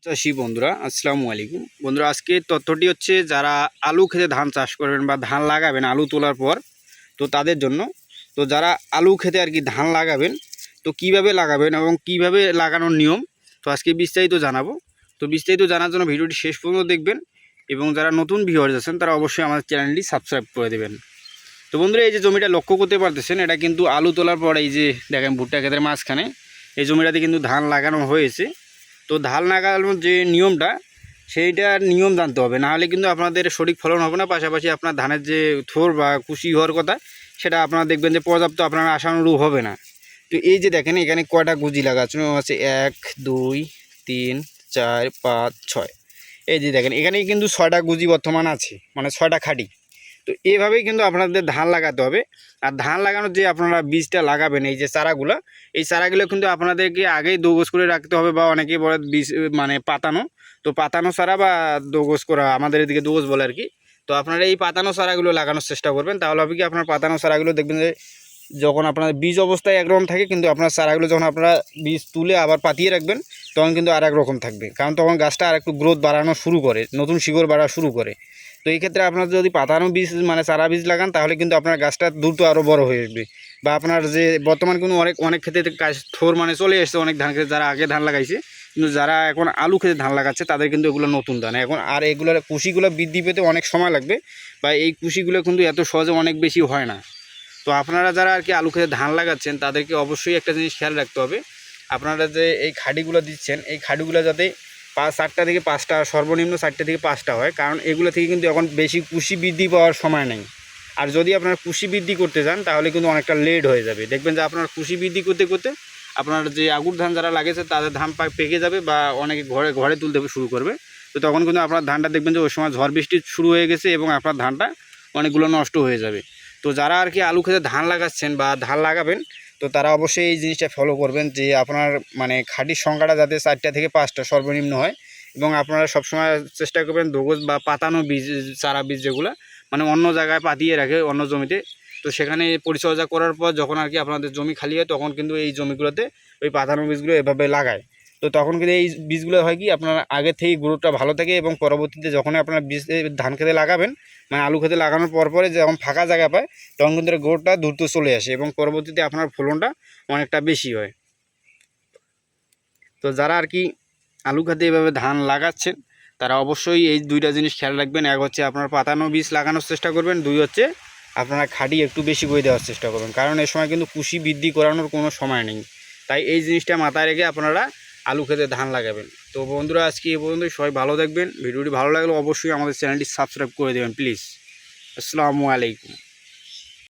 চাষি বন্ধুরা আসসালামু আলাইকুম। বন্ধুরা, আজকে তথ্যটি হচ্ছে যারা আলু খেতে ধান চাষ করবেন বা ধান লাগাবেন আলু তোলার পর, তো তাদের জন্য। তো যারা আলু খেতে আর কি ধান লাগাবেন, তো কিভাবে লাগাবেন এবং কিভাবে লাগানোর নিয়ম, তো আজকে বিস্তারিত জানাবো। তো বিস্তারিত জানার জন্য ভিডিওটি শেষ পর্যন্ত দেখবেন এবং যারা নতুন ভিউয়ার্স আছেন তারা অবশ্যই আমাদের চ্যানেলটি সাবস্ক্রাইব করে দেবেন। তো বন্ধুরা, এই যে জমিটা লক্ষ্য করতে পারতেছেন, এটা কিন্তু আলু তোলার পর এই যে দেখেন ভুট্টা ক্ষেতের মাঝখানে এই জমিটাতে কিন্তু ধান লাগানো হয়েছে। তো ধান লাগানোর যে নিয়মটা, সেইটার নিয়ম জানতে হবে, নাহলে কিন্তু আপনাদের সঠিক ফলন হবে না। পাশাপাশি আপনার ধানের যে থোর বা কুশি হওয়ার কথা, সেটা আপনারা দেখবেন যে পর্যাপ্ত আপনার আশানুরূপ হবে না। তো এই যে দেখেন এখানে কয়টা গুজি লাগানো আছে, 1 2 3 4 5 6। এই যে দেখেন এখানেই কিন্তু 6টা গুজি বর্তমান আছে, মানে 6টা খাঁটি। তো এইভাবেই কিন্তু আপনাদের ধান লাগাতে হবে। আর ধান লাগানোর যে আপনারা বীজটা লাগাবেন, এই যে চারাগুলো, এই চারাগুলো কিন্তু আপনাদেরকে আগেই দোগোজ করে রাখতে হবে, বা অনেকেই বলে বীজ মানে পাতানো। তো পাতানো চারা বা দোগোজ করা, আমাদের এদিকে দোগোজ বলে আর কি। তো আপনারা এই পাতানো চারাগুলো লাগানোর চেষ্টা করবেন, তাহলে হবে কি আপনার পাতানো চারাগুলো দেখবেন যে যখন আপনার বীজ অবস্থায় একরকম থাকে, কিন্তু আপনার চারাগুলো যখন আপনারা বীজ তুলে আবার পাতিয়ে রাখবেন, তখন কিন্তু আর এক রকম থাকবে, কারণ তখন গাছটা আর একটু গ্রোথ বাড়ানো শুরু করে, নতুন শিকড় বাড়া শুরু করে। তো এই ক্ষেত্রে আপনার যদি পাতানো বীজ মানে চারা বীজ লাগান, তাহলে কিন্তু আপনার গাছটা দ্রুত আরও বড় হয়ে আসবে। বা আপনার যে বর্তমান কিন্তু অনেক ক্ষেত্রে গাছ থোর মানে চলে এসছে, অনেক ধান ক্ষেত্রে যারা আগে ধান লাগাইছে, কিন্তু যারা এখন আলু খেতে ধান লাগাচ্ছে তাদের কিন্তু এগুলো নতুন ধান এখন। আর এগুলোর কুশিগুলো বৃদ্ধি পেতে অনেক সময় লাগবে, বা এই কুশিগুলো কিন্তু এত সহজে অনেক বেশি হয় না। তো আপনারা যারা আর কি আলু খেতে ধান লাগাচ্ছেন, তাদেরকে অবশ্যই একটা জিনিস খেয়াল রাখতে হবে, আপনারা যে এই খাঁটিগুলো দিচ্ছেন, এই খাঁটিগুলো যাতে 4টা থেকে 5টা, সর্বনিম্ন 4টা থেকে 5টা হয়, কারণ এগুলো থেকে কিন্তু এখন বেশি কুশি বৃদ্ধি পাওয়ার সময় নেই। আর যদি আপনারা কুশি বৃদ্ধি করতে চান, তাহলে কিন্তু অনেকটা লেট হয়ে যাবে। দেখবেন যে আপনার কুশি বৃদ্ধি করতে করতে আপনার যে আগুর ধান যারা লাগিয়েছে তাদের ধান পেকে যাবে, বা অনেকে ঘরে ঘরে তুলতে শুরু করবে। তো তখন কিন্তু আপনার ধানটা দেখবেন যে ওই সময় ঝড় বৃষ্টি শুরু হয়ে গেছে এবং আপনার ধানটা অনেকগুলো নষ্ট হয়ে যাবে। তো যারা আর কি আলু খেতে ধান লাগাচ্ছেন বা ধান লাগাবেন, তো তারা অবশ্যই এই জিনিসটা ফলো করবেন যে আপনার মানে খাঁটির সংখ্যাটা যাতে 4টা থেকে 5টা সর্বনিম্ন হয়। এবং আপনারা সবসময় চেষ্টা করবেন দোগজ বা পাতানো বীজ, চারা বীজ যেগুলো মানে অন্য জায়গায় পাতিয়ে রাখে অন্য জমিতে, তো সেখানে পরিচর্যা করার পর যখন আর কি আপনাদের জমি খালি হয়, তখন কিন্তু এই জমিগুলোতে ওই পাতানো বীজগুলো এভাবে লাগায়। তো তখন কিন্তু এই বীজগুলো হয় কি আপনার আগে থেকেই গ্রোথটা ভালো থাকে, এবং পরবর্তীতে যখন আপনারা বীজ ধান খেতে লাগাবেন, মানে আলু খেতে লাগানোর পরে যখন ফাঁকা জায়গা পায়, তখন কিন্তু গ্রোথটা দ্রুত চলে আসে এবং পরবর্তীতে আপনার ফলনটা অনেকটা বেশি হয়। তো যারা আর কি আলু খেতে এভাবে ধান লাগাচ্ছেন, তারা অবশ্যই এই 2টা জিনিস খেয়াল রাখবেন। এক হচ্ছে আপনার পাতানো বীজ লাগানোর চেষ্টা করবেন, 2 হচ্ছে আপনারা খাঁটি একটু বেশি করে দেওয়ার চেষ্টা করবেন, কারণ এই সময় কিন্তু কুশি বৃদ্ধি করানোর কোনো সময় নেই। তাই এই জিনিসটা মাথায় রেখে আপনারা আলু খেতে ধান লাগাবেন। তো বন্ধুরা, আজকে এই পর্যন্তই। সবাই ভালো থাকবেন। ভিডিওটি ভালো লাগলে অবশ্যই আমাদের চ্যানেলটি সাবস্ক্রাইব করে দেবেন প্লিজ। আসসালামু আলাইকুম।